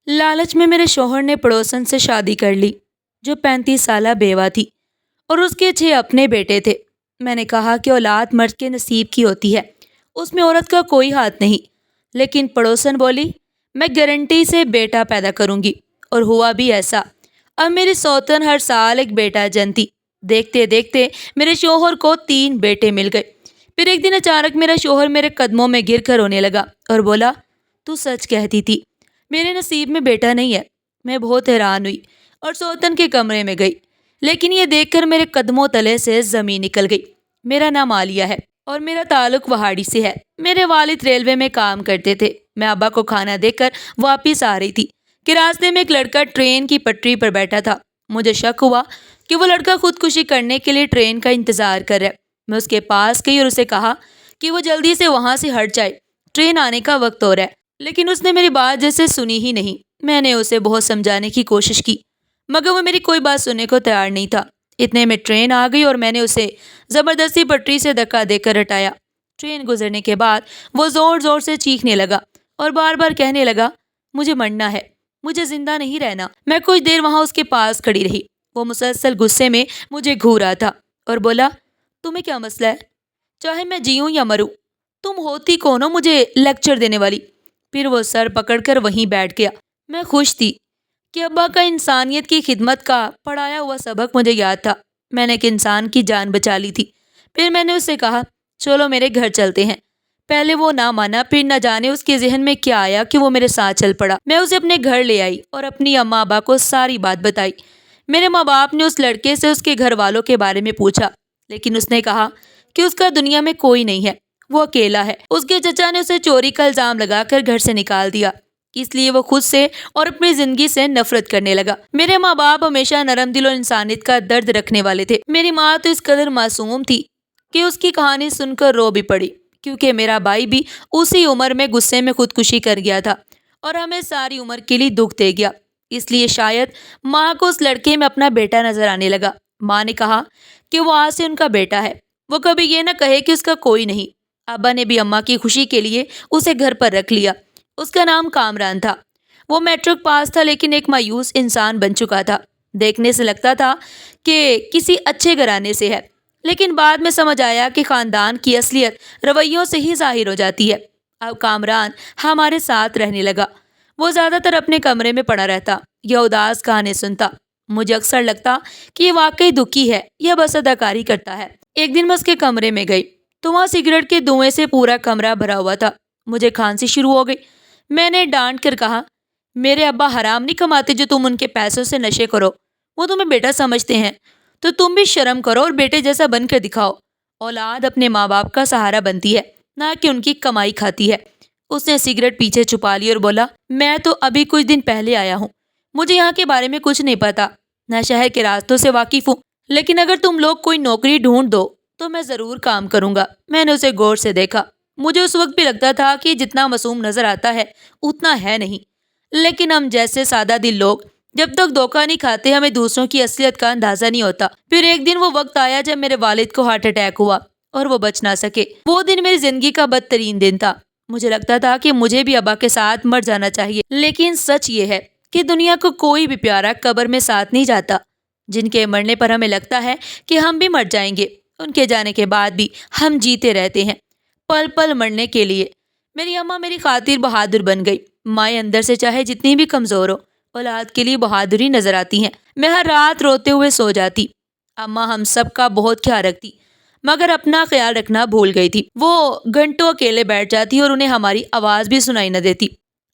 لالچ میں میرے شوہر نے پڑوسن سے شادی کر لی جو 35 سالہ بیوہ تھی اور اس کے 6 اپنے بیٹے تھے۔ میں نے کہا کہ اولاد مرد کے نصیب کی ہوتی ہے، اس میں عورت کا کوئی ہاتھ نہیں، لیکن پڑوسن بولی میں گارنٹی سے بیٹا پیدا کروں گی، اور ہوا بھی ایسا۔ اب میری سوتن ہر سال ایک بیٹا جنتی۔ دیکھتے دیکھتے میرے شوہر کو 3 بیٹے مل گئے۔ پھر ایک دن اچانک میرا شوہر میرے قدموں میں گر کر رونے لگا اور بولا تو سچ کہتی تھی، میرے نصیب میں بیٹا نہیں ہے۔ میں بہت حیران ہوئی اور سوتن کے کمرے میں گئی، لیکن یہ دیکھ کر میرے قدموں تلے سے زمین نکل گئی۔ میرا نام عالیہ ہے اور میرا تعلق وہاڑی سے ہے۔ میرے والد ریلوے میں کام کرتے تھے۔ میں ابا کو کھانا دے کر واپس آ رہی تھی کہ راستے میں ایک لڑکا ٹرین کی پٹری پر بیٹھا تھا۔ مجھے شک ہوا کہ وہ لڑکا خودکشی کرنے کے لیے ٹرین کا انتظار کر رہا ہے۔ میں اس کے پاس گئی اور اسے کہا کہ وہ جلدی سے وہاں سے ہٹ جائے، ٹرین آنے کا وقت ہو رہا ہے، لیکن اس نے میری بات جیسے سنی ہی نہیں۔ میں نے اسے بہت سمجھانے کی کوشش کی، مگر وہ میری کوئی بات سننے کو تیار نہیں تھا۔ اتنے میں ٹرین آ گئی اور میں نے اسے زبردستی پٹری سے دھکا دے کر ہٹایا۔ ٹرین گزرنے کے بعد وہ زور زور سے چیخنے لگا اور بار بار کہنے لگا مجھے مرنا ہے، مجھے زندہ نہیں رہنا۔ میں کچھ دیر وہاں اس کے پاس کھڑی رہی۔ وہ مسلسل غصے میں مجھے گھور رہا تھا اور بولا تمہیں کیا مسئلہ ہے؟ چاہے میں جیوں یا مروں، تم ہوتی کون ہو مجھے لیکچر دینے والی؟ پھر وہ سر پکڑ کر وہیں بیٹھ گیا۔ میں خوش تھی کہ ابا کا انسانیت کی خدمت کا پڑھایا ہوا سبق مجھے یاد تھا۔ میں نے ایک انسان کی جان بچا لی تھی۔ پھر میں نے اس سے کہا چلو میرے گھر چلتے ہیں۔ پہلے وہ نہ مانا، پھر نہ جانے اس کے ذہن میں کیا آیا کہ وہ میرے ساتھ چل پڑا۔ میں اسے اپنے گھر لے آئی اور اپنی اماں ابا کو ساری بات بتائی۔ میرے ماں باپ نے اس لڑکے سے اس کے گھر والوں کے بارے میں پوچھا، لیکن اس نے کہا کہ اس کا دنیا میں کوئی نہیں ہے، وہ اکیلا ہے۔ اس کے چچا نے اسے چوری کا الزام لگا کر گھر سے نکال دیا، اس لیے وہ خود سے اور اپنی زندگی سے نفرت کرنے لگا۔ میرے ماں باپ ہمیشہ نرم دل اور انسانیت کا درد رکھنے والے تھے۔ میری ماں تو اس قدر معصوم تھی کہ اس کی کہانی سن کر رو بھی پڑی، کیونکہ میرا بھائی بھی اسی عمر میں غصے میں خودکشی کر گیا تھا اور ہمیں ساری عمر کے لیے دکھ دے گیا۔ اس لیے شاید ماں کو اس لڑکے میں اپنا بیٹا نظر آنے لگا۔ ماں نے کہا کہ وہ آج سے ان کا بیٹا ہے، وہ کبھی یہ نہ کہے کہ اس کا کوئی نہیں۔ ابا نے بھی اماں کی خوشی کے لیے اسے گھر پر رکھ لیا۔ اس کا نام کامران تھا۔ وہ میٹرک پاس تھا، لیکن ایک مایوس انسان بن چکا تھا۔ دیکھنے سے لگتا تھا کہ کسی اچھے گھرانے سے ہے، لیکن بعد میں سمجھ آیا کہ خاندان کی اصلیت رویوں سے ہی ظاہر ہو جاتی ہے۔ اب کامران ہمارے ساتھ رہنے لگا۔ وہ زیادہ تر اپنے کمرے میں پڑا رہتا یا اداس کہانی سنتا۔ مجھے اکثر لگتا کہ یہ واقعی دکھی ہے یا بس اداکاری کرتا ہے۔ ایک دن میں اس کے کمرے میں گئی تو وہاں سگریٹ کے دھوئیں سے پورا کمرہ بھرا ہوا تھا۔ مجھے کھانسی شروع ہو گئی۔ میں نے ڈانٹ کر کہا میرے ابا حرام نہیں کماتے جو تم ان کے پیسوں سے نشے کرو، وہ تمہیں بیٹا سمجھتے ہیں، تو تم بھی شرم کرو اور بیٹے جیسا بن کر دکھاؤ۔ اولاد اپنے ماں باپ کا سہارا بنتی ہے، نہ کہ ان کی کمائی کھاتی ہے۔ اس نے سگریٹ پیچھے چھپا لی اور بولا میں تو ابھی کچھ دن پہلے آیا ہوں، مجھے یہاں کے بارے میں کچھ نہیں پتا، نہ شہر کے راستوں سے واقف ہوں، لیکن اگر تم لوگ کوئی نوکری ڈھونڈ دو تو میں ضرور کام کروں گا۔ میں نے اسے غور سے دیکھا۔ مجھے اس وقت بھی لگتا تھا کہ جتنا معصوم نظر آتا ہے اتنا ہے نہیں، لیکن ہم جیسے سادہ دل لوگ جب تک دھوکہ نہیں کھاتے ہمیں دوسروں کی اصلیت کا اندازہ نہیں ہوتا۔ پھر ایک دن وہ وقت آیا جب میرے والد کو ہارٹ اٹیک ہوا اور وہ بچ نہ سکے۔ وہ دن میری زندگی کا بدترین دن تھا۔ مجھے لگتا تھا کہ مجھے بھی ابا کے ساتھ مر جانا چاہیے، لیکن سچ یہ ہے کہ دنیا کو کوئی بھی پیارا قبر میں ساتھ نہیں جاتا۔ جن کے مرنے پر ہمیں لگتا ہے کہ ہم بھی مر جائیں گے، ان کے جانے کے بعد بھی ہم جیتے رہتے ہیں، پل پل مرنے کے لیے۔ میری اماں میری خاطر بہادر بن گئی۔ مائیں اندر سے چاہے جتنی بھی کمزور ہو، اولاد کے لیے بہادری نظر آتی ہیں۔ میں ہر رات روتے ہوئے سو جاتی۔ اماں ہم سب کا بہت خیال رکھتی، مگر اپنا خیال رکھنا بھول گئی تھی۔ وہ گھنٹوں اکیلے بیٹھ جاتی اور انہیں ہماری آواز بھی سنائی نہ دیتی۔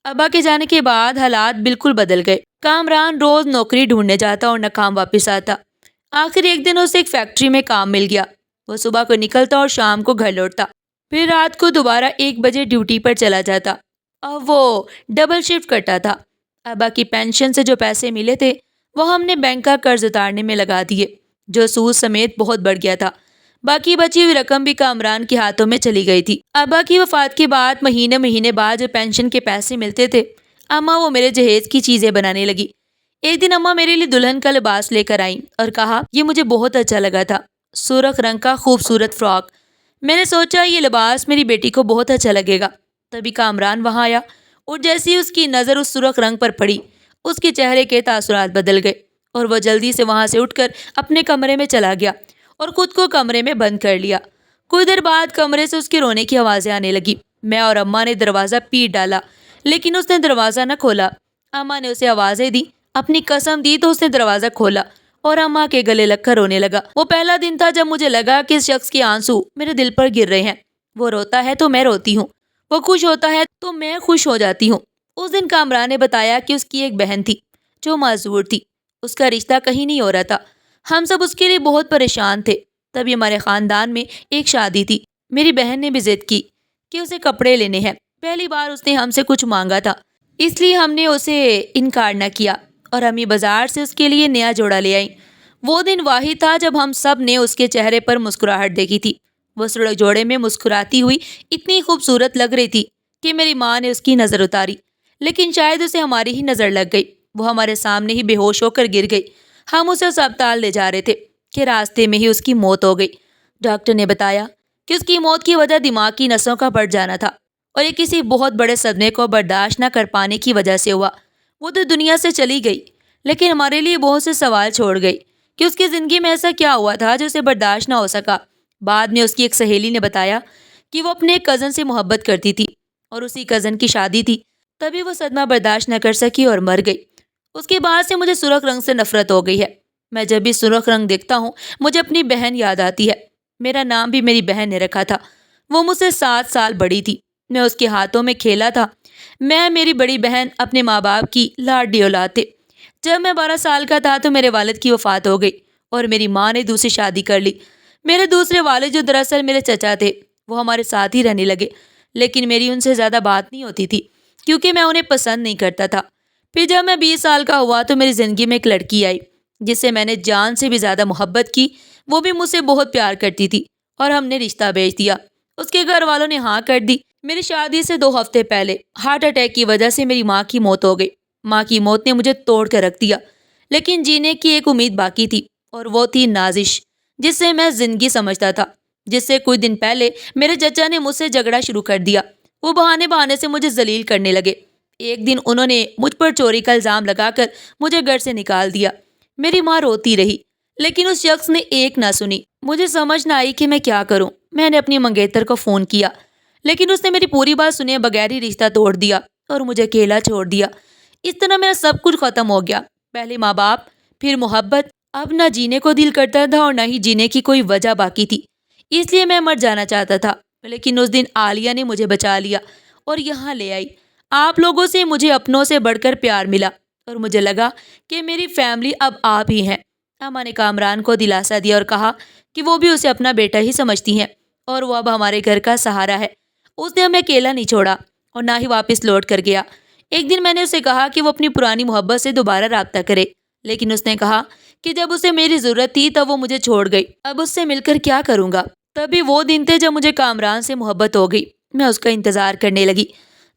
ابا کے جانے کے بعد حالات بالکل بدل گئے۔ کامران روز نوکری ڈھونڈنے جاتا اور ناکام واپس آتا۔ آخر ایک دن اسے ایک فیکٹری میں کام مل گیا۔ وہ صبح کو نکلتا اور شام کو گھر لوٹتا، پھر رات کو دوبارہ 1 بجے ڈیوٹی پر چلا جاتا۔ اب وہ ڈبل شفٹ کرتا تھا۔ ابا کی پینشن سے جو پیسے ملے تھے وہ ہم نے بینک کا قرض اتارنے میں لگا دیے، جو سود سمیت بہت بڑھ گیا تھا۔ باقی بچی ہوئی رقم بھی کامران کے ہاتھوں میں چلی گئی تھی۔ ابا کی وفات کے بعد مہینے بعد جو پینشن کے پیسے ملتے تھے، اماں وہ میرے جہیز کی چیزیں بنانے لگی۔ ایک دن اماں میرے لیے دلہن کا لباس لے کر آئیں اور کہا یہ مجھے بہت اچھا لگا تھا، سرخ رنگ کا خوبصورت فراک۔ میں نے سوچا یہ لباس میری بیٹی کو بہت اچھا لگے گا۔ تبھی کامران وہاں آیا اور جیسے ہی اس کی نظر اس سرخ رنگ پر پڑی، اس کے چہرے کے تاثرات بدل گئے اور وہ جلدی سے وہاں سے اٹھ کر اپنے کمرے میں چلا گیا اور خود کو کمرے میں بند کر لیا۔ کچھ دیر بعد کمرے سے اس کے رونے کی آوازیں آنے لگی۔ میں اور اماں نے دروازہ پیٹ ڈالا لیکن اس نے دروازہ نہ کھولا۔ اماں نے اسے آوازیں دی، اپنی قسم دی تو اس نے دروازہ کھولا اور اماں کے گلے لگ کر رونے لگا۔ وہ پہلا دن تھا جب مجھے لگا کہ اس شخص کے آنسو میرے دل پر گر رہے ہیں۔ وہ روتا ہے تو میں روتی ہوں، وہ خوش ہوتا ہے تو میں خوش ہو جاتی ہوں۔ اس دن کامران نے بتایا کہ اس کی ایک بہن تھی جو معذور تھی، اس کا رشتہ کہیں نہیں ہو رہا تھا۔ ہم سب اس کے لیے بہت پریشان تھے۔ تبھی ہمارے خاندان میں ایک شادی تھی۔ میری بہن نے بھی ضد کی کہ اسے کپڑے لینے ہیں۔ پہلی بار اس نے ہم سے کچھ مانگا تھا، اس لیے ہم نے اسے انکار نہ کیا اور امی بازار سے اس کے لیے نیا جوڑا لے آئیں۔ وہ دن واحد تھا جب ہم سب نے اس کے چہرے پر مسکراہٹ دیکھی تھی۔ وہ سڑک جوڑے میں مسکراتی ہوئی اتنی خوبصورت لگ رہی تھی کہ میری ماں نے اس کی نظر اتاری، لیکن شاید اسے ہماری ہی نظر لگ گئی۔ وہ ہمارے سامنے ہی بے ہوش ہو کر گر گئی۔ ہم اسے اسپتال لے جا رہے تھے کہ راستے میں ہی اس کی موت ہو گئی۔ ڈاکٹر نے بتایا کہ اس کی موت کی وجہ دماغ کی نسوں کا پھٹ جانا تھا اور یہ کسی بہت بڑے صدمے کو برداشت نہ کر پانے کی وجہ سے ہوا۔ وہ تو دنیا سے چلی گئی، لیکن ہمارے لیے بہت سے سوال چھوڑ گئی کہ اس کی زندگی میں ایسا کیا ہوا تھا جو اسے برداشت نہ ہو سکا۔ بعد میں اس کی ایک سہیلی نے بتایا کہ وہ اپنے ایک کزن سے محبت کرتی تھی اور اسی کزن کی شادی تھی، تبھی وہ صدمہ برداشت نہ کر سکی اور مر گئی۔ اس کے بعد سے مجھے سرخ رنگ سے نفرت ہو گئی ہے۔ میں جب بھی سرخ رنگ دیکھتا ہوں مجھے اپنی بہن یاد آتی ہے۔ میرا نام بھی میری بہن نے رکھا تھا۔ وہ مجھ سے 7 سال بڑی تھی۔ میں اس کے ہاتھوں میں کھیلا تھا۔ میں میری بڑی بہن اپنے ماں باپ کی لاڈلی اولاد تھے۔ جب میں 12 سال کا تھا تو میرے والد کی وفات ہو گئی اور میری ماں نے دوسری شادی کر لی۔ میرے دوسرے والد جو دراصل میرے چچا تھے، وہ ہمارے ساتھ ہی رہنے لگے، لیکن میری ان سے زیادہ بات نہیں ہوتی تھی کیونکہ میں انہیں پسند نہیں کرتا تھا۔ پھر جب میں 20 سال کا ہوا تو میری زندگی میں ایک لڑکی آئی جس سے میں نے جان سے بھی زیادہ محبت کی۔ وہ بھی مجھ سے بہت پیار کرتی تھی اور ہم نے رشتہ بھیج دیا۔ اس کے گھر والوں نے ہاں کر دی۔ میری شادی سے 2 ہفتے پہلے ہارٹ اٹیک کی وجہ سے میری ماں کی موت ہو گئی۔ ماں کی موت نے مجھے توڑ کر رکھ دیا، لیکن جینے کی ایک امید باقی تھی اور وہ تھی نازش، جس سے میں زندگی سمجھتا تھا، جس سے کچھ دن پہلے میرے چچا نے مجھ سے جھگڑا شروع کر دیا۔ وہ بہانے بہانے سے مجھے ذلیل کرنے لگے۔ ایک دن انہوں نے مجھ پر چوری کا الزام لگا کر مجھے گھر سے نکال دیا۔ میری ماں روتی رہی، لیکن اس شخص نے ایک نہ سنی۔ مجھے سمجھ نہ آئی کہ میں کیا کروں۔ میں نے اپنی منگیتر کو فون کیا، لیکن اس نے میری پوری بات سنے بغیر ہی رشتہ توڑ دیا اور مجھے اکیلا چھوڑ دیا۔ اس طرح میرا سب کچھ ختم ہو گیا۔ پہلے ماں باپ، پھر محبت۔ اب نہ جینے کو دل کرتا تھا اور نہ ہی جینے کی کوئی وجہ باقی تھی۔ اس لیے میں مر جانا چاہتا تھا، لیکن اس دن عالیہ نے مجھے بچا لیا اور یہاں لے آئی۔ آپ لوگوں سے مجھے اپنوں سے بڑھ کر پیار ملا اور مجھے لگا کہ میری فیملی اب آپ ہی ہیں۔ اماں نے کامران کو دلاسا دیا اور کہا کہ وہ بھی اسے اپنا بیٹا ہی سمجھتی ہیں اور وہ اب ہمارے گھر کا سہارا ہے۔ اس نے ہمیں اکیلا نہیں چھوڑا اور نہ ہی واپس لوٹ کر گیا۔ ایک دن میں نے اسے کہا کہ وہ اپنی پرانی محبت سے دوبارہ رابطہ کرے، لیکن اس نے کہا کہ جب اسے میری ضرورت تھی تب وہ مجھے چھوڑ گئی، اب اس سے مل کر کیا کروں گا۔ تبھی وہ دن تھے جب مجھے کامران سے محبت ہو گئی۔ میں اس کا انتظار کرنے لگی۔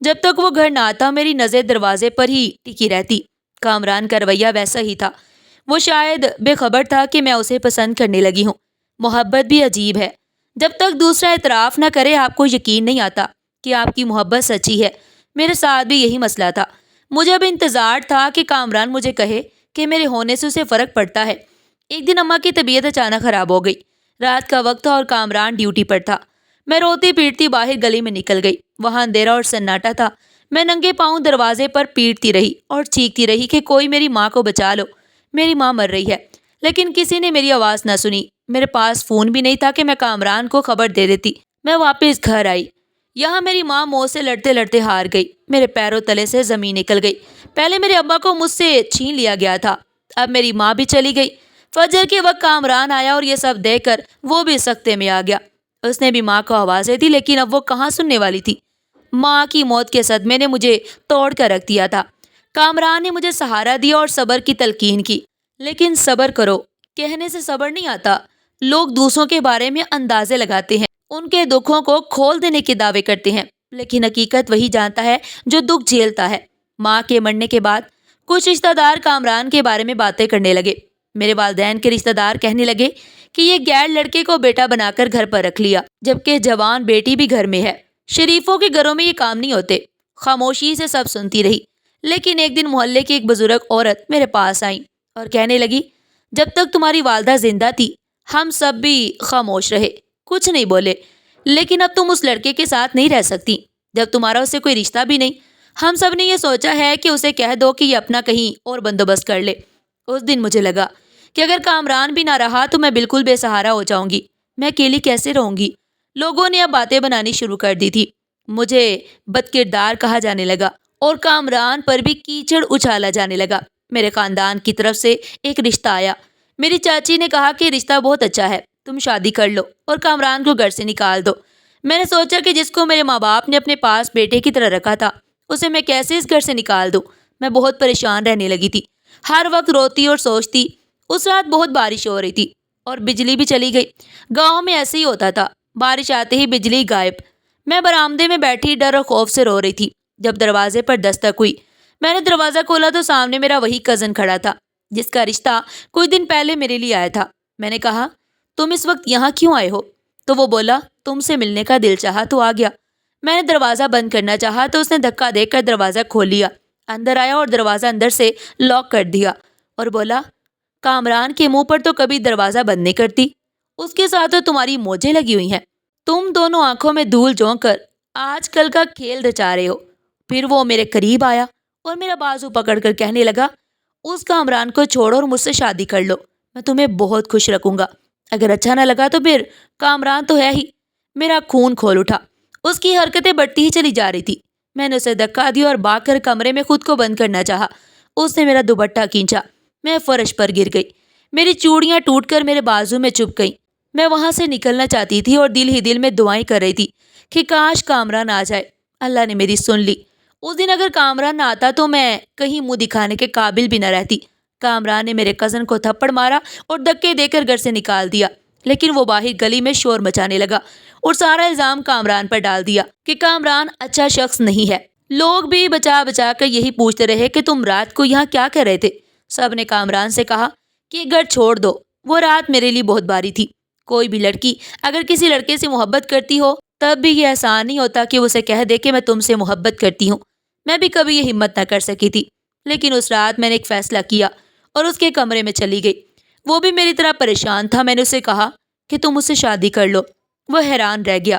جب تک وہ گھر نہ آتا میری نظر دروازے پر ہی ٹکی رہتی۔ کامران کا رویہ ویسا ہی تھا۔ وہ شاید بے خبر تھا کہ میں اسے پسند کرنے لگی ہوں۔ محبت بھی عجیب ہے، جب تک دوسرا اعتراف نہ کرے آپ کو یقین نہیں آتا کہ آپ کی محبت سچی ہے۔ میرے ساتھ بھی یہی مسئلہ تھا۔ مجھے اب انتظار تھا کہ کامران مجھے کہے کہ میرے ہونے سے اسے فرق پڑتا ہے۔ ایک دن اماں کی طبیعت اچانک خراب ہو گئی۔ رات کا وقت تھا اور کامران ڈیوٹی پر تھا۔ میں روتی پیٹتی باہر گلی میں نکل گئی۔ وہاں اندھیرا اور سناٹا تھا۔ میں ننگے پاؤں دروازے پر پیٹتی رہی اور چیختی رہی کہ کوئی میری ماں کو بچا لو، میری ماں مر رہی ہے، لیکن کسی نے میری آواز نہ سنی۔ میرے پاس فون بھی نہیں تھا کہ میں کامران کو خبر دے دیتی۔ میں واپس گھر آئی۔ یہاں میری ماں موت سے لڑتے لڑتے ہار گئی۔ میرے پیروں تلے سے زمین نکل گئی۔ پہلے میرے ابا کو مجھ سے چھین لیا گیا تھا، اب میری ماں بھی چلی گئی۔ فجر کے وقت کامران آیا اور یہ سب دیکھ کر وہ بھی سکتے میں آ گیا۔ اس نے بھی ماں کو آوازیں دی، لیکن اب وہ کہاں سننے والی تھی۔ ماں کی موت کے صدمے نے مجھے توڑ کر رکھ دیا تھا۔ کامران نے مجھے سہارا دیا اور صبر کی تلقین کی، لیکن صبر کرو کہنے سے صبر نہیں آتا۔ لوگ دوسروں کے بارے میں اندازے لگاتے ہیں، ان کے دکھوں کو کھول دینے کے دعوے کرتے ہیں، لیکن حقیقت وہی جانتا ہے جو دکھ جھیلتا ہے۔ ماں کے مرنے کے بعد کچھ رشتہ دار کامران کے بارے میں باتیں کرنے لگے۔ میرے والدین کے رشتہ دار کہنے لگے کہ یہ غیر لڑکے کو بیٹا بنا کر گھر پر رکھ لیا، جبکہ جوان بیٹی بھی گھر میں ہے۔ شریفوں کے گھروں میں یہ کام نہیں ہوتے۔ خاموشی سے سب سنتی رہی، لیکن ایک دن محلے کی ایک بزرگ عورت میرے پاس آئی اور کہنے لگی، جب تک تمہاری والدہ زندہ تھی ہم سب بھی خاموش رہے، کچھ نہیں بولے، لیکن اب تم اس لڑکے کے ساتھ نہیں رہ سکتی، جب تمہارا اسے کوئی رشتہ بھی نہیں، ہم سب نے یہ سوچا ہے کہ اسے کہہ دو کہ یہ اپنا کہیں اور بندوبست کر لے۔ اس دن مجھے لگا کہ اگر کامران بھی نہ رہا تو میں بالکل بے سہارا ہو جاؤں گی، میں اکیلی کیسے رہوں گی۔ لوگوں نے اب باتیں بنانی شروع کر دی تھی، مجھے بد کردار کہا جانے لگا اور کامران پر بھی کیچڑ اچھالا جانے لگا۔ میرے خاندان کی طرف سے ایک رشتہ آیا، میری چاچی نے کہا کہ رشتہ بہت اچھا ہے، تم شادی کر لو اور کامران کو گھر سے نکال دو۔ میں نے سوچا کہ جس کو میرے ماں باپ نے اپنے پاس بیٹے کی طرح رکھا تھا اسے میں کیسے اس گھر سے نکال دوں۔ میں بہت پریشان رہنے لگی تھی، ہر وقت روتی اور سوچتی۔ اس رات بہت بارش ہو رہی تھی اور بجلی بھی چلی گئی۔ گاؤں میں ایسے ہی ہوتا تھا، بارش آتے ہی بجلی غائب۔ میں برآمدے میں بیٹھی ڈر اور خوف سے رو رہی تھی جب دروازے پر دستک ہوئی۔ میں نے دروازہ کھولا تو سامنے میرا وہی کزن کھڑا تھا جس کا رشتہ کچھ دن پہلے میرے لیے آیا تھا۔ میں نے کہا، تم اس وقت یہاں کیوں آئے ہو؟ تو وہ بولا، تم سے ملنے کا دل چاہا تو آ گیا۔ میں نے دروازہ بند کرنا چاہا تو اس نے دھکا دے کر دروازہ کھول لیا، اندر آیا اور دروازہ اندر سے لاک کر دیا اور بولا، کامران کے منہ پر تو کبھی دروازہ بند نہیں کرتی، اس کے ساتھ تو تمہاری موجیں لگی ہوئی ہیں، تم دونوں آنکھوں میں دھول جھونک کر آج کل کا کھیل رچا رہے ہو۔ پھر وہ میرے قریب آیا اور میرا بازو پکڑ کر کہنے لگا، اس کامران کو چھوڑو اور مجھ سے شادی کر لو، میں تمہیں بہت خوش رکھوں گا، اگر اچھا نہ لگا تو پھر کامران تو ہے ہی۔ میرا خون کھول اٹھا، اس کی حرکتیں بڑھتی ہی چلی جا رہی تھی۔ میں نے اسے دھکا دیا اور بھاگ کر کمرے میں خود کو بند کرنا چاہا۔ اس نے میرا دوپٹہ کھینچا، میں فرش پر گر گئی، میری چوڑیاں ٹوٹ کر میرے بازو میں چپھ گئیں۔ میں وہاں سے نکلنا چاہتی تھی اور دل ہی دل میں دعائیں کر رہی تھی کہ کاش کامران آ جائے۔ اللہ نے میری سن لی۔ اس دن اگر کامران نہ آتا تو میں کہیں منہ دکھانے کے قابل بھی نہ رہتی۔ کامران نے میرے کزن کو تھپڑ مارا اور دھکے دے کر گھر سے نکال دیا، لیکن وہ باہر گلی میں شور مچانے لگا اور سارا الزام کامران پر ڈال دیا کہ کامران اچھا شخص نہیں ہے۔ لوگ بھی بچا بچا کر یہی پوچھتے رہے کہ تم رات کو یہاں کیا کر رہے تھے۔ سب نے کامران سے کہا کہ یہ گھر چھوڑ دو، وہ رات میرے لیے بہت بھاری تھی۔ کوئی بھی لڑکی اگر کسی لڑکے سے محبت کرتی ہو تب بھی یہ آسان نہیں ہوتا کہ وہ اسے کہہ دے کہ میں تم سے محبت کرتی ہوں۔ میں بھی کبھی یہ ہمت نہ کر سکی تھی، لیکن اس رات میں نے ایک فیصلہ کیا اور اس کے کمرے میں چلی گئی۔ وہ بھی میری طرح پریشان تھا۔ میں نے اسے کہا کہ تم مجھ سے شادی کر لو۔ وہ حیران رہ گیا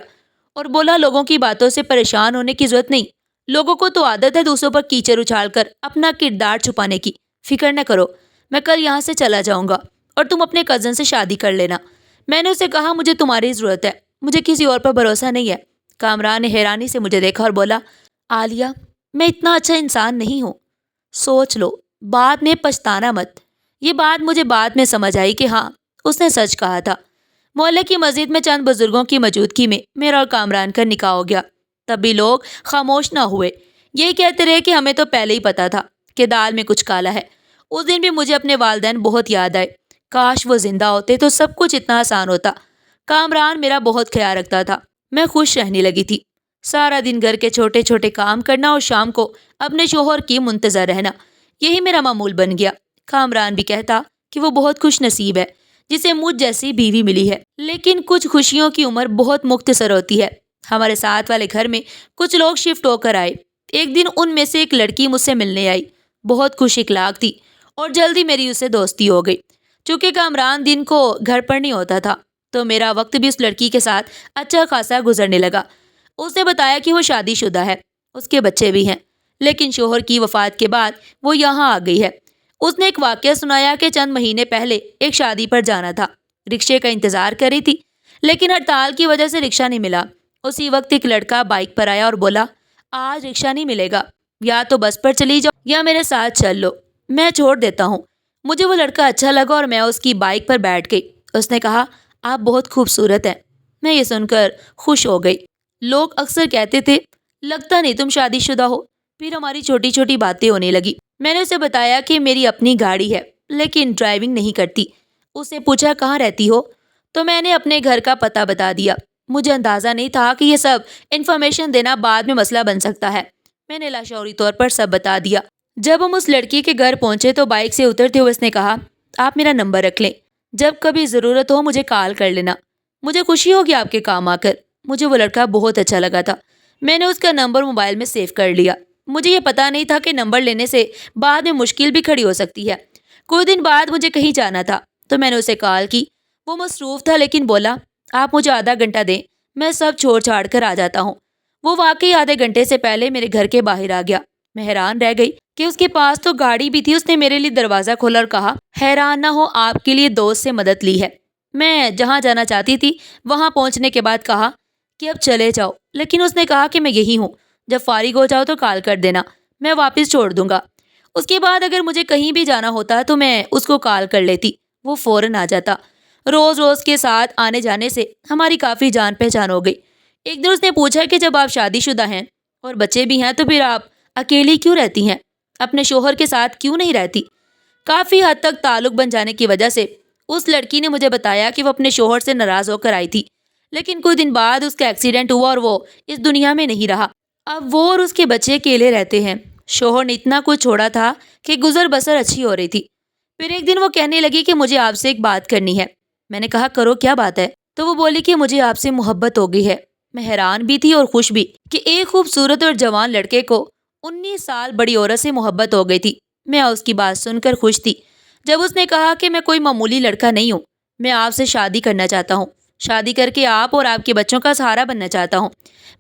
اور بولا، لوگوں کی باتوں سے پریشان ہونے کی ضرورت نہیں، لوگوں کو تو عادت ہے دوسروں پر کیچڑ اچھال کر اپنا کردار چھپانے کی۔ فکر نہ کرو، میں کل یہاں سے چلا جاؤں گا اور تم اپنے کزن سے شادی کر لینا۔ میں نے اسے کہا، مجھے تمہاری ضرورت ہے، مجھے کسی اور پر بھروسہ نہیں ہے۔ کامران نے حیرانی سے مجھے دیکھا اور بولا، عالیہ، میں اتنا اچھا انسان نہیں ہوں، سوچ لو، بعد میں پچھتانا مت۔ یہ بات مجھے بعد میں سمجھ آئی کہ ہاں، اس نے سچ کہا تھا۔ محلے کی مسجد میں چند بزرگوں کی موجودگی میں میرا اور کامران کا نکاح ہو گیا۔ تب بھی لوگ خاموش نہ ہوئے، یہی کہتے رہے کہ ہمیں تو پہلے ہی پتا تھا کہ دال میں کچھ کالا ہے۔ اس دن بھی مجھے اپنے والدین بہت یاد آئے، کاش وہ زندہ ہوتے تو سب کچھ اتنا آسان ہوتا۔ کامران میرا بہت خیال رکھتا تھا، میں خوش رہنے لگی تھی۔ سارا دن گھر کے چھوٹے چھوٹے کام کرنا اور شام کو اپنے شوہر کی منتظر رہنا، یہی میرا معمول بن گیا۔ کامران بھی کہتا کہ وہ بہت خوش نصیب ہے جسے مجھ جیسی بیوی ملی ہے، لیکن کچھ خوشیوں کی عمر بہت مختصر ہوتی ہے۔ ہمارے ساتھ والے گھر میں کچھ لوگ شفٹ ہو کر آئے۔ ایک دن ان میں سے ایک لڑکی مجھ سے ملنے آئی، بہت خوش اخلاق تھی اور جلدی میری اس سے دوستی ہو گئی۔ چونکہ کامران دن کو گھر پر نہیں ہوتا تھا تو میرا وقت بھی اس لڑکی کے ساتھ اچھا خاصا گزرنے لگا۔ اس نے بتایا کہ وہ شادی شدہ ہے، اس کے بچے بھی ہیں، لیکن شوہر کی وفات کے بعد وہ یہاں آ گئی ہے۔ اس نے ایک واقعہ سنایا کہ چند مہینے پہلے ایک شادی پر جانا تھا، رکشے کا انتظار کر رہی تھی، لیکن ہڑتال کی وجہ سے رکشہ نہیں ملا۔ اسی وقت ایک لڑکا بائک پر آیا اور بولا، آج رکشہ نہیں ملے گا، یا تو بس پر چلی جاؤ یا میرے ساتھ چل لو، میں چھوڑ دیتا ہوں۔ مجھے وہ لڑکا اچھا لگا اور میں اس کی بائک پر بیٹھ گئی۔ اس نے کہا، آپ بہت خوبصورت ہیں۔ میں یہ سن کر خوش ہو گئی۔ لوگ اکثر کہتے تھے، لگتا نہیں تم شادی شدہ ہو۔ پھر ہماری چھوٹی چھوٹی باتیں ہونے لگی۔ میں نے اسے بتایا کہ میری اپنی گاڑی ہے لیکن ڈرائیونگ نہیں کرتی۔ اس نے پوچھا، کہاں رہتی ہو؟ تو میں نے اپنے گھر کا پتہ بتا دیا۔ مجھے اندازہ نہیں تھا کہ یہ سب انفارمیشن دینا بعد میں مسئلہ بن سکتا ہے۔ میں نے لاشعوری طور پر سب بتا دیا۔ جب ہم اس لڑکی کے گھر پہنچے تو بائک سے اترتے ہوئے اس نے کہا، آپ میرا نمبر رکھ لیں، جب کبھی ضرورت ہو مجھے کال کر لینا، مجھے خوشی ہوگی آپ کے کام آ کر۔ مجھے وہ لڑکا بہت اچھا لگا تھا۔ میں نے اس کا نمبر موبائل میں سیو کر لیا۔ مجھے یہ پتا نہیں تھا کہ نمبر لینے سے بعد میں مشکل بھی کھڑی ہو سکتی ہے۔ کچھ دن بعد مجھے کہیں جانا تھا تو میں نے اسے کال کی۔ وہ مصروف تھا لیکن بولا آپ مجھے آدھا گھنٹہ دیں، میں سب چھوڑ چھاڑ کر آ جاتا ہوں۔ وہ واقعی آدھے گھنٹے سے پہلے میرے گھر کے باہر آ گیا۔ میں حیران رہ گئی کہ اس کے پاس تو گاڑی بھی تھی۔ اس نے میرے لیے دروازہ کھولا اور کہا حیران نہ ہو، آپ کے لیے دوست سے مدد لی ہے۔ میں جہاں جانا چاہتی تھی وہاں پہنچنے کے بعد کہا کہ اب چلے جاؤ، لیکن اس نے کہا کہ میں یہی ہوں، جب فارغ ہو جاؤ تو کال کر دینا، میں واپس چھوڑ دوں گا۔ اس کے بعد اگر مجھے کہیں بھی جانا ہوتا تو میں اس کو کال کر لیتی، وہ فوراً آ جاتا۔ روز روز کے ساتھ آنے جانے سے ہماری کافی جان پہچان ہو گئی۔ ایک دن اس نے پوچھا کہ جب آپ شادی شدہ ہیں اور بچے بھی ہیں تو پھر آپ اکیلی کیوں رہتی ہیں، اپنے شوہر کے ساتھ کیوں نہیں رہتی؟ کافی حد تک تعلق بن جانے کی وجہ سے اس لڑکی نے مجھے بتایا کہ وہ اپنے شوہر سے ناراض ہو کر آئی تھی، لیکن کچھ دن بعد اس کا ایکسیڈنٹ ہوا اور وہ اس دنیا میں نہیں رہا۔ اب وہ اور اس کے بچے اکیلے رہتے ہیں۔ شوہر نے اتنا کچھ چھوڑا تھا کہ گزر بسر اچھی ہو رہی تھی۔ پھر ایک دن وہ کہنے لگی کہ مجھے آپ سے ایک بات کرنی ہے۔ میں نے کہا کرو، کیا بات ہے؟ تو وہ بولی کہ مجھے آپ سے محبت ہو گئی ہے۔ میں حیران بھی تھی اور خوش بھی کہ ایک خوبصورت اور جوان لڑکے کو 19 سال بڑی عورت سے محبت ہو گئی تھی۔ میں اس کی بات سن کر خوش تھی۔ جب اس نے کہا کہ میں کوئی معمولی لڑکا نہیں ہوں، میں آپ سے شادی کرنا چاہتا ہوں، شادی کر کے آپ اور آپ کے بچوں کا سہارا بننا چاہتا ہوں۔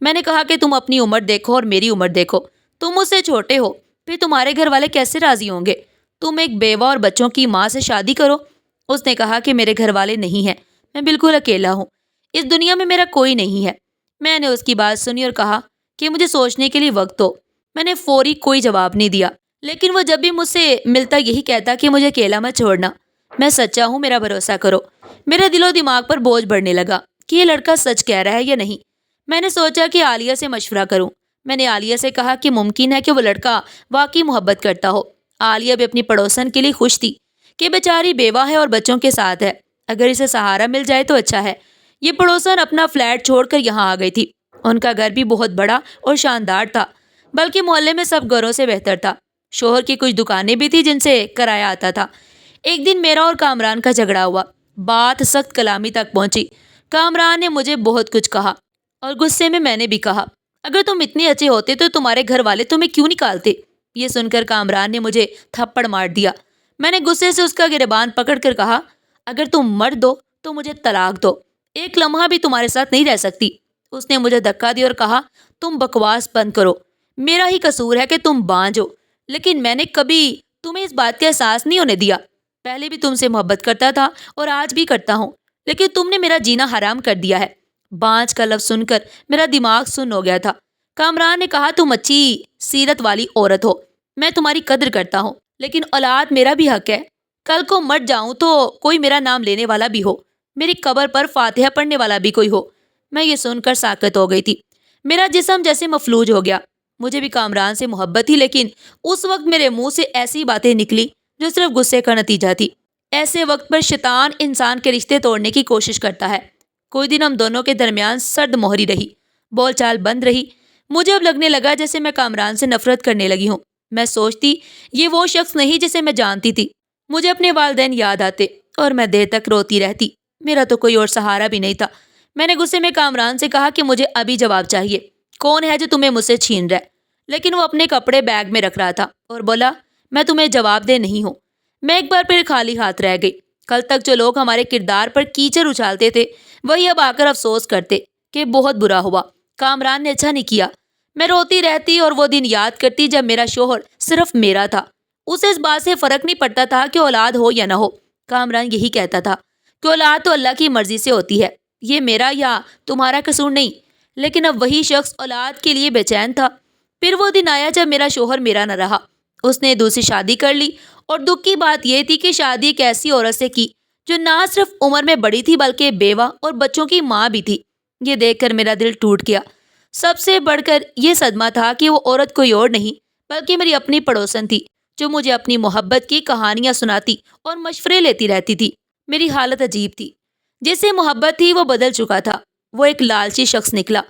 میں نے کہا کہ تم اپنی عمر دیکھو اور میری عمر دیکھو، تم مجھ سے چھوٹے ہو، پھر تمہارے گھر والے کیسے راضی ہوں گے؟ تم ایک بیوہ اور بچوں کی ماں سے شادی کرو۔ اس نے کہا کہ میرے گھر والے نہیں ہیں، میں بالکل اکیلا ہوں، اس دنیا میں میرا کوئی نہیں ہے۔ میں نے اس کی بات سنی اور کہا کہ مجھے سوچنے کے لیے وقت دو۔ میں نے فوری کوئی جواب نہیں دیا، لیکن وہ جب بھی مجھ سے ملتا یہی کہتا کہ مجھے اکیلا مت چھوڑنا، میں سچا ہوں، میرا بھروسہ کرو۔ میرے دل و دماغ پر بوجھ بڑھنے لگا کہ یہ لڑکا سچ کہہ رہا ہے یا نہیں۔ میں نے سوچا کہ عالیہ سے مشورہ کروں۔ میں نے عالیہ سے کہا کہ ممکن ہے کہ وہ لڑکا واقعی محبت کرتا ہو۔ عالیہ بھی اپنی پڑوسن کے لیے خوش تھی کہ بیچاری بیوہ ہے اور بچوں کے ساتھ ہے، اگر اسے سہارا مل جائے تو اچھا ہے۔ یہ پڑوسن اپنا فلیٹ چھوڑ کر یہاں آ گئی تھی۔ ان کا گھر بھی بہت بڑا اور شاندار تھا، بلکہ محلے میں سب گھروں سے بہتر تھا۔ شوہر کی کچھ دکانیں بھی تھی جن سے کرایہ آتا تھا۔ ایک دن میرا اور کامران کا جھگڑا ہوا، بات سخت کلامی تک پہنچی۔ کامران نے مجھے بہت کچھ کہا اور غصے میں نے بھی کہا اگر تم اتنے اچھے ہوتے تو تمہارے گھر والے تمہیں کیوں نکالتے؟ یہ سن کر کامران نے مجھے تھپڑ مار دیا۔ میں نے غصے سے اس کا گریبان پکڑ کر کہا اگر تم مرد ہو تو مجھے طلاق دو، ایک لمحہ بھی تمہارے ساتھ نہیں رہ سکتی۔ اس نے مجھے دھکا دیا اور کہا تم بکواس بند کرو، میرا ہی قصور ہے کہ تم بانجھ ہو، لیکن میں نے کبھی تمہیں اس بات کا احساس نہیں ہونے دیا۔ پہلے بھی تم سے محبت کرتا تھا اور آج بھی کرتا ہوں، لیکن تم نے میرا جینا حرام کر دیا ہے۔ بانجھ کا لفظ سن کر میرا دماغ سن ہو گیا تھا۔ کامران نے کہا تم اچھی سیرت والی عورت ہو، میں تمہاری قدر کرتا ہوں، لیکن اولاد میرا بھی حق ہے۔ کل کو مر جاؤں تو کوئی میرا نام لینے والا بھی ہو، میری قبر پر فاتحہ پڑھنے والا بھی کوئی ہو۔ میں یہ سن کر ساکت ہو گئی تھی۔ میرا جسم جیسے مفلوج ہو گیا۔ مجھے بھی کامران سے محبت تھی، لیکن اس وقت میرے منہ سے ایسی باتیں نکلی جو صرف غصے کا نتیجہ تھی۔ ایسے وقت پر شیطان انسان کے رشتے توڑنے کی کوشش کرتا ہے۔ کوئی دن ہم دونوں کے درمیان سرد مہری رہی، بول چال بند رہی۔ مجھے اب لگنے لگا جیسے میں کامران سے نفرت کرنے لگی ہوں۔ میں سوچتی یہ وہ شخص نہیں جسے میں جانتی تھی۔ مجھے اپنے والدین یاد آتے اور میں دیر تک روتی رہتی۔ میرا تو کوئی اور سہارا بھی نہیں تھا۔ میں نے غصے میں کامران سے کہا کہ مجھے ابھی جواب چاہیے، کون ہے جو تمہیں مجھ سے چھین رہا ہے؟ لیکن وہ اپنے کپڑے بیگ میں رکھ رہا تھا اور بولا میں تمہیں جواب دہ نہیں ہوں۔ میں ایک بار پھر خالی ہاتھ رہ گئی۔ کل تک جو لوگ ہمارے کردار پر کیچڑ اچھالتے تھے وہی اب آ کر افسوس کرتے کہ بہت برا ہوا، کامران نے اچھا نہیں کیا۔ میں روتی رہتی اور وہ دن یاد کرتی جب میرا شوہر صرف میرا تھا۔ اسے اس بات سے فرق نہیں پڑتا تھا کہ اولاد ہو یا نہ ہو۔ کامران یہی کہتا تھا کہ اولاد تو اللہ کی مرضی سے ہوتی ہے، یہ میرا یا تمہارا قصور نہیں۔ لیکن اب وہی شخص اولاد کے لیے بے چین تھا۔ پھر وہ دن آیا جب میرا شوہر میرا نہ رہا، اس نے دوسری شادی کر لی، اور دکھ کی بات یہ تھی کہ شادی ایک ایسی عورت سے کی جو نہ صرف عمر میں بڑی تھی بلکہ بیوہ اور بچوں کی ماں بھی تھی۔ یہ دیکھ کر میرا دل ٹوٹ گیا۔ سب سے بڑھ کر یہ صدمہ تھا کہ وہ عورت کوئی اور نہیں بلکہ میری اپنی پڑوسن تھی، جو مجھے اپنی محبت کی کہانیاں سناتی اور مشورے لیتی رہتی تھی۔ میری حالت عجیب تھی۔ جس سے محبت تھی وہ بدل چکا تھا، وہ ایک لالچی شخص نکلا۔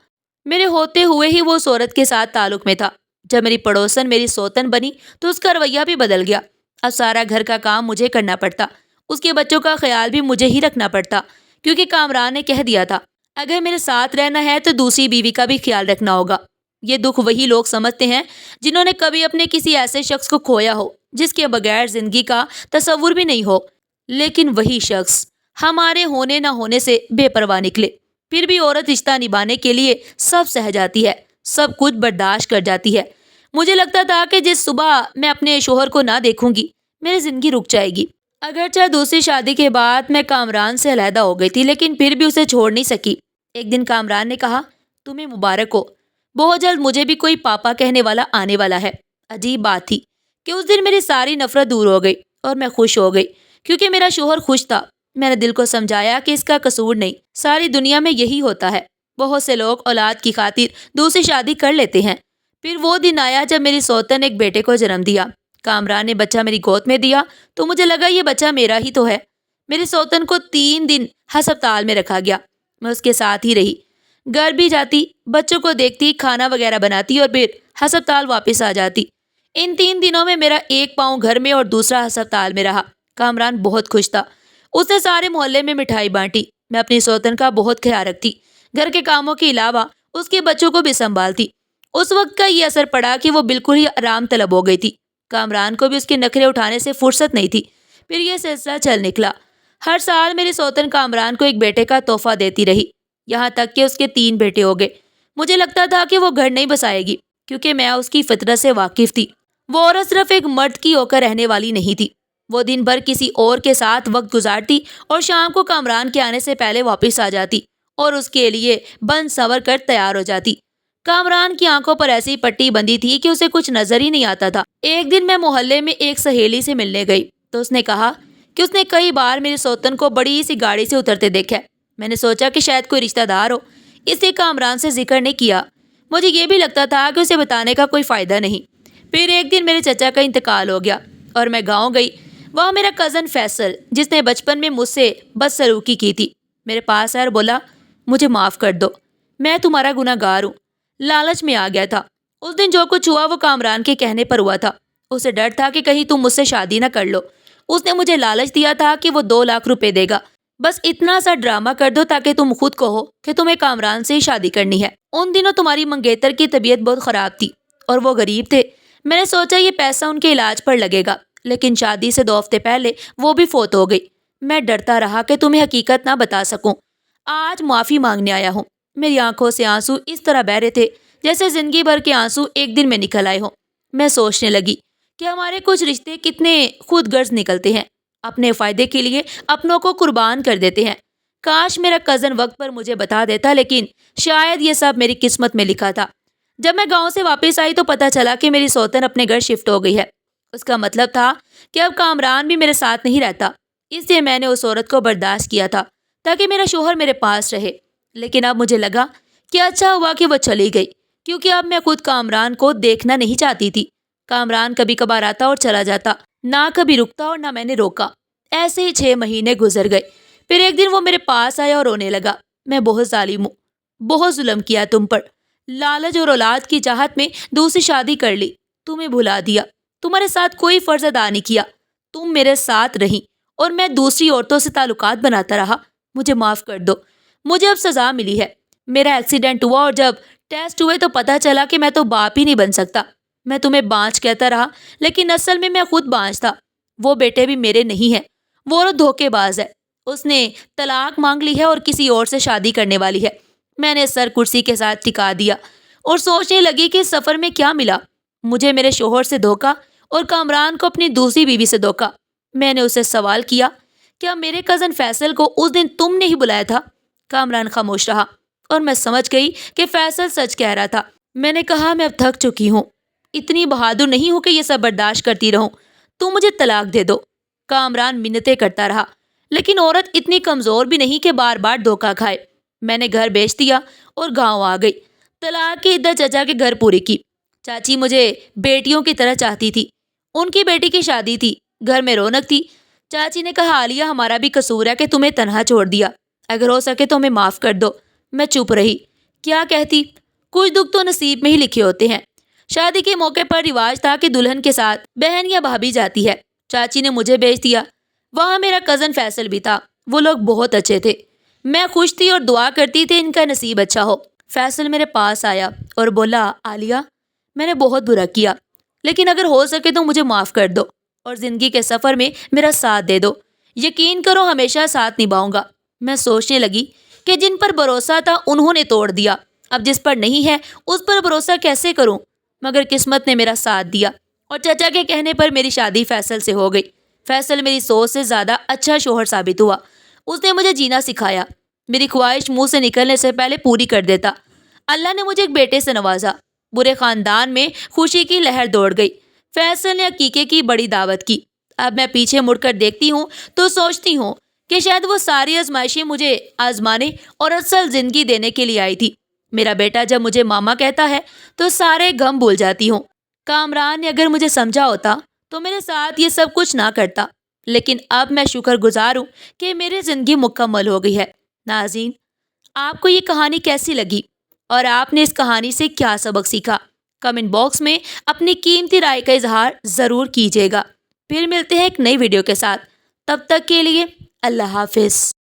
میرے ہوتے ہوئے ہی وہ اس عورت کے ساتھ تعلق میں تھا۔ جب میری پڑوسن میری سوتن بنی تو اس کا رویہ بھی بدل گیا۔ اب سارا گھر کا کام مجھے کرنا پڑتا، اس کے بچوں کا خیال بھی مجھے ہی رکھنا پڑتا، کیونکہ کامران نے کہہ دیا تھا اگر میرے ساتھ رہنا ہے تو دوسری بیوی کا بھی خیال رکھنا ہوگا۔ یہ دکھ وہی لوگ سمجھتے ہیں جنہوں نے کبھی اپنے کسی ایسے شخص کو کھویا ہو جس کے بغیر زندگی کا تصور بھی نہیں ہو، لیکن وہی شخص ہمارے ہونے نہ ہونے سے بے پرواہ نکلے۔ پھر بھی عورت رشتہ نبھانے کے لیے سب سہ جاتی ہے، سب کچھ برداشت کر جاتی ہے۔ مجھے لگتا تھا کہ جس صبح میں اپنے شوہر کو نہ دیکھوں گی میری زندگی رک جائے گی۔ اگرچہ دوسری شادی کے بعد میں کامران سے علیحدہ ہو گئی تھی، لیکن پھر بھی اسے چھوڑ نہیں سکی۔ ایک دن کامران نے کہا، تمہیں مبارک ہو، بہت جلد مجھے بھی کوئی پاپا کہنے والا آنے والا ہے۔ عجیب بات تھی کہ اس دن میری ساری نفرت دور ہو گئی اور میں خوش ہو گئی کیونکہ میرا شوہر خوش تھا۔ میں نے دل کو سمجھایا کہ اس کا قصور نہیں، ساری دنیا میں یہی ہوتا ہے۔ بہت سے لوگ اولاد کی خاطر دوسری شادی کر لیتے ہیں۔ پھر وہ دن آیا جب میری سوتن ایک بیٹے کو جنم دیا۔ کامران نے بچہ میری گود میں دیا تو مجھے لگا یہ بچہ میرا ہی تو ہے۔ میری سوتن کو 3 دن ہسپتال میں رکھا گیا۔ میں اس کے ساتھ ہی رہی، گھر بھی جاتی، بچوں کو دیکھتی، کھانا وغیرہ بناتی اور پھر ہسپتال واپس آ جاتی۔ ان 3 دنوں میں میرا ایک پاؤں گھر میں اور دوسرا ہسپتال میں رہا۔ کامران بہت خوش تھا، اس نے سارے محلے میں مٹھائی بانٹی۔ میں اپنی سوتن کا بہت خیال رکھتی، گھر کے کاموں کے علاوہ اس کے بچوں کو بھی سنبھالتی۔ اس وقت کا یہ اثر پڑا کہ وہ بالکل ہی آرام طلب ہو گئی تھی۔ کامران کو بھی اس کے نخرے اٹھانے سے فرصت نہیں تھی۔ پھر یہ سلسلہ چل نکلا۔ ہر سال میری سوتن کامران کو ایک بیٹے کا تحفہ دیتی رہی، یہاں تک کہ اس کے 3 بیٹے ہو گئے۔ مجھے لگتا تھا کہ وہ گھر نہیں بسائے گی کیونکہ میں اس کی فطرت سے واقف تھی۔ وہ عورت صرف ایک مرد کی ہو کر رہنے والی نہیں تھی، وہ دن بھر کسی اور کے ساتھ وقت گزارتی اور شام کو کامران کے آنے سے پہلے واپس آ جاتی اور اس کے لیے بن سنور کر تیار ہو جاتی۔ کامران کی آنکھوں پر ایسی پٹی بندھی تھی کہ اسے کچھ نظر ہی نہیں آتا تھا۔ ایک دن میں محلے میں ایک سہیلی سے ملنے گئی تو اس نے کہا کہ اس نے کئی بار میری سوتن کو بڑی سی گاڑی سے اترتے دیکھا ہے۔ میں نے سوچا کہ شاید کوئی رشتہ دار ہو، اس لیے کامران سے ذکر نہیں کیا۔ مجھے یہ بھی لگتا تھا کہ اسے بتانے کا کوئی فائدہ نہیں۔ پھر ایک دن میرے چچا کا انتقال ہو گیا اور میں گاؤں گئی۔ وہاں میرا کزن فیصل، جس نے بچپن میں مجھ سے بدسلوکی کی تھی، میرے پاس آیا اور بولا، مجھے معاف کر دو، میں تمہارا گناہ گار ہوں۔ لالچ میں آ گیا تھا۔ اس دن جو کچھ ہوا وہ کامران کے کہنے پر ہوا تھا۔ اسے ڈر تھا کہ کہیں تم مجھ سے شادی نہ کر لو۔ اس نے مجھے لالچ دیا تھا کہ وہ 2 لاکھ روپے دے گا، بس اتنا سا ڈرامہ کر دو تاکہ تم خود کہو کہ تمہیں کامران سے ہی شادی کرنی ہے۔ ان دنوں تمہاری منگیتر کی طبیعت بہت خراب تھی اور وہ غریب تھے۔ میں نے سوچا یہ پیسہ ان کے علاج پر لگے گا، لیکن شادی سے 2 ہفتے پہلے وہ بھی فوت ہو گئی۔ میں ڈرتا رہا کہ تمہیں حقیقت نہ بتا سکوں۔ آج معافی مانگنے آیا ہوں۔ میری آنکھوں سے آنسو اس طرح بہ رہے تھے جیسے زندگی بھر کے آنسو ایک دن میں نکل آئے ہوں۔ میں سوچنے لگی کہ ہمارے کچھ رشتے کتنے خود غرض نکلتے ہیں، اپنے فائدے کے لیے اپنوں کو قربان کر دیتے ہیں۔ کاش میرا کزن وقت پر مجھے بتا دیتا، لیکن شاید یہ سب میری قسمت میں لکھا تھا۔ جب میں گاؤں سے واپس آئی تو پتا چلا کہ میری سوتن اپنے گھر شفٹ ہو گئی ہے۔ اس کا مطلب تھا کہ اب کامران بھی میرے ساتھ نہیں رہتا۔ اس لیے میں نے اس عورت کو برداشت کیا تھا تاکہ میرا شوہر میرے پاس رہے، لیکن اب مجھے لگا کہ اچھا ہوا کہ وہ چلی گئی، کیونکہ اب میں خود کامران کو دیکھنا نہیں چاہتی تھی۔ کامران کبھی کبھار آتا اور چلا جاتا، نہ کبھی رکتا اور نہ میں نے روکا۔ ایسے ہی 6 مہینے گزر گئے۔ پھر ایک دن وہ میرے پاس آیا اور رونے لگا، میں بہت ظالم ہوں، بہت ظلم کیا تم پر، لالچ اور اولاد کی چاہت میں دوسری شادی کر لی، تمہیں بھلا دیا، تمہارے ساتھ کوئی فرض ادا نہیں کیا، تم میرے ساتھ رہیں اور میں دوسری عورتوں سے تعلقات بناتا رہا، مجھے معاف کر دو، مجھے اب سزا ملی ہے۔ میرا ایکسیڈنٹ ہوا اور جب ٹیسٹ ہوئے تو پتا چلا کہ میں تو باپ ہی نہیں بن سکتا۔ میں تمہیں بانج کہتا رہا، لیکن اصل میں خود بانج تھا۔ وہ بیٹے بھی میرے نہیں ہیں، وہ عورت دھوکے باز ہے، اس نے طلاق مانگ لی ہے اور کسی اور سے شادی کرنے والی ہے۔ میں نے سر کرسی کے ساتھ ٹکا دیا اور سوچنے لگی کہ اس سفر میں کیا ملا، مجھے میرے شوہر سے دھوکا اور کامران کو اپنی دوسری بیوی سے دھوکا۔ میں نے اسے سوال کیا، کیا میرے کزن فیصل کو اس دن تم نے ہی بلایا تھا؟ کامران خاموش رہا اور میں سمجھ گئی کہ فیصل سچ کہہ رہا تھا۔ میں نے کہا، میں اب تھک چکی ہوں، اتنی بہادر نہیں ہوں کہ یہ سب برداشت کرتی رہوں، تم مجھے طلاق دے دو۔ کامران منتیں کرتا رہا، لیکن عورت اتنی کمزور بھی نہیں کہ بار بار دھوکا کھائے۔ میں نے گھر بیچ دیا اور گاؤں آ گئی۔ طلاق کی عدت چچا کے گھر پوری کی۔ چاچی مجھے بیٹیوں کی طرح چاہتی تھی، ان کی بیٹی کی شادی تھی، گھر میں رونق تھی۔ چاچی نے کہا، عالیہ ہمارا بھی قصور ہے کہ تمہیں تنہا چھوڑ دیا، اگر ہو سکے تو ہمیں معاف کر دو۔ میں چپ رہی، کیا کہتی؟ کچھ دکھ تو نصیب میں ہی لکھے ہوتے ہیں۔ شادی کے موقع پر رواج تھا کہ دلہن کے ساتھ بہن یا بھابھی جاتی ہے۔ چاچی نے مجھے بھیج دیا، وہاں میرا کزن فیصل بھی تھا، وہ لوگ بہت اچھے تھے۔ میں خوش تھی اور دعا کرتی تھی ان کا نصیب اچھا ہو۔ فیصل میرے پاس آیا اور بولا، عالیہ میں نے بہت برا کیا، لیکن اگر ہو سکے تو مجھے معاف کر دو اور زندگی کے سفر میں میرا ساتھ دے دو۔ یقین کرو ہمیشہ ساتھ نبھاؤں گا۔ میں سوچنے لگی کہ جن پر بھروسہ تھا انہوں نے توڑ دیا، اب جس پر نہیں ہے اس پر بھروسہ کیسے کروں؟ مگر قسمت نے میرا ساتھ دیا اور چچا کے کہنے پر میری شادی فیصل سے ہو گئی۔ فیصل میری سوچ سے زیادہ اچھا شوہر ثابت ہوا۔ اس نے مجھے جینا سکھایا، میری خواہش منہ سے نکلنے سے پہلے پوری کر دیتا۔ اللہ نے مجھے ایک بیٹے سے نوازا۔ برے خاندان میں خوشی کی لہر دوڑ گئی۔ فیصل نے عقیقے کی بڑی دعوت کی۔ اب میں پیچھے مڑ کر دیکھتی ہوں تو سوچتی ہوں کہ شاید وہ ساری آزمائشیں مجھے آزمانے اور اصل زندگی دینے کے لیے آئی تھی۔ میرا بیٹا جب مجھے ماما کہتا ہے تو سارے غم بھول جاتی ہوں۔ کامران نے اگر مجھے سمجھا ہوتا تو میرے ساتھ یہ سب کچھ نہ کرتا، لیکن اب میں شکر گزار ہوں کہ میری زندگی مکمل ہو گئی ہے۔ ناظرین، آپ کو یہ کہانی کیسی لگی اور آپ نے اس کہانی سے کیا سبق سیکھا؟ کمنٹ باکس میں اپنی قیمتی رائے کا اظہار ضرور کیجیے گا۔ پھر ملتے ہیں ایک نئی ویڈیو کے ساتھ، تب تک کے لیے اللہ حافظ۔